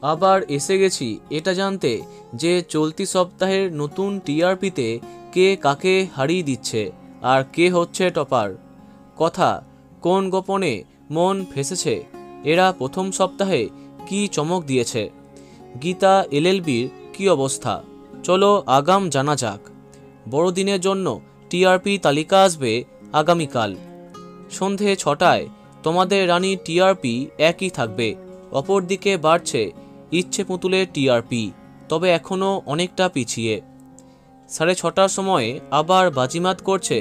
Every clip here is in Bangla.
আবার এসে গেছি এটা জানতে যে চলতি সপ্তাহের নতুন টিআরপিতে কে কাকে হারিয়ে দিচ্ছে আর কে হচ্ছে টপার। কথা, কোন গোপনে মন ফেসেছে, এরা প্রথম সপ্তাহে কি চমক দিয়েছে, গীতা এলএলবির কি অবস্থা, চলো আগাম জানা যাক। বড়দিনের জন্য টিআরপি তালিকা আসবে আগামীকাল সন্ধে 6টায়। তোমাদের রানী টিআরপি একই থাকবে, অপরদিকে বাড়ছে ইচ্ছে পুতুলের টিআরপি, তবে এখনও অনেকটা পিছিয়ে। 6:30টার সময়ে আবার বাজিমাত করছে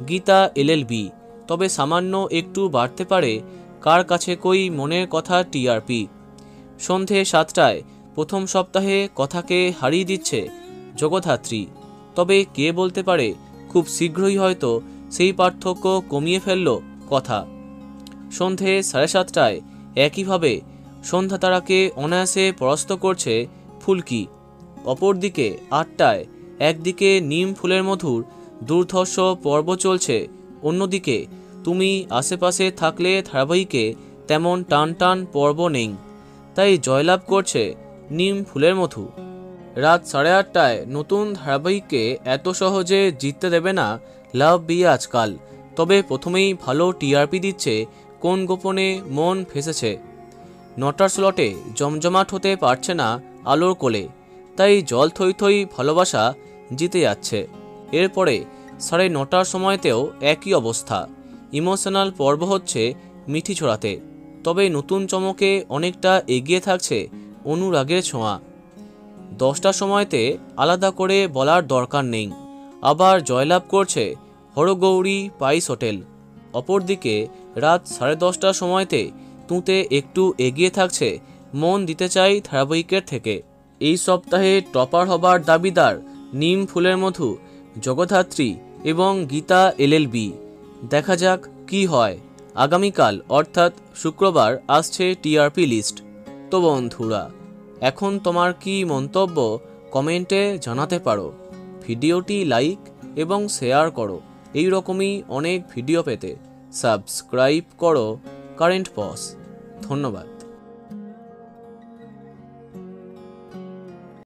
গীতা এলএলবি, তবে সামান্য একটু বাড়তে পারে কার কাছে কই মনের কথা টিআরপি। সন্ধে 7টায় প্রথম সপ্তাহে কথাকে হারিয়ে দিচ্ছে জগদ্ধাত্রী, তবে কে বলতে পারে খুব শীঘ্রই হয়তো সেই পার্থক্য কমিয়ে ফেলল কথা। সন্ধে 7:30টায় একইভাবে সন্ধ্যা তারাকে অনায়াসে পরাস্ত করছে ফুলকি। অপরদিকে 8টায় একদিকে নিম ফুলের মধুর দুর্ধর্ষ পর্ব চলছে, অন্যদিকে তুমি আশেপাশে থাকলে ধারাবাহিকে তেমন টান টান পর্ব নেই, তাই জয়লাভ করছে নিম ফুলের মধু। রাত 8:30টায় নতুন ধারাবাহিককে এত সহজে জিততে দেবে না লাভ বিয়ে আজকাল, তবে প্রথমেই ভালো টিআরপি দিচ্ছে কোন গোপনে মন ফেসেছে। 9টার স্লটে জমজমাট হতে পারছে না আলোর কোলে, তাই জল থই থই ভালোবাসা জিতে যাচ্ছে। এরপরে 9:30টার সময়তেও একই অবস্থা, ইমোশনাল পর্ব হচ্ছে মিঠি ছড়াতে, তবে নতুন চমকে অনেকটা এগিয়ে থাকছে অনুরাগের ছোঁয়া। 10টার সময়তে আলাদা করে বলার দরকার নেই, আবার জয়লাভ করছে হরগৌরী পাইস হোটেল। অপরদিকে রাত 10:30টার সময়তে তুঁতে একটু এগিয়ে থাকছে মন দিতে চাই ধারাবাহিকের থেকে। এই সপ্তাহে টপার হবার দাবিদার নিম ফুলের মধু, জগদ্ধাত্রী এবং গীতা এলএলবি। দেখা যাক কি হয়। আগামীকাল অর্থাৎ শুক্রবার আসছে টিআরপি লিস্ট। তো বন্ধুরা, এখন তোমার কি মন্তব্য কমেন্টে জানাতে পারো। ভিডিওটি লাইক এবং শেয়ার করো। এই রকমই অনেক ভিডিও পেতে সাবস্ক্রাইব করো কারেন্ট পজ। ধন্যবাদ।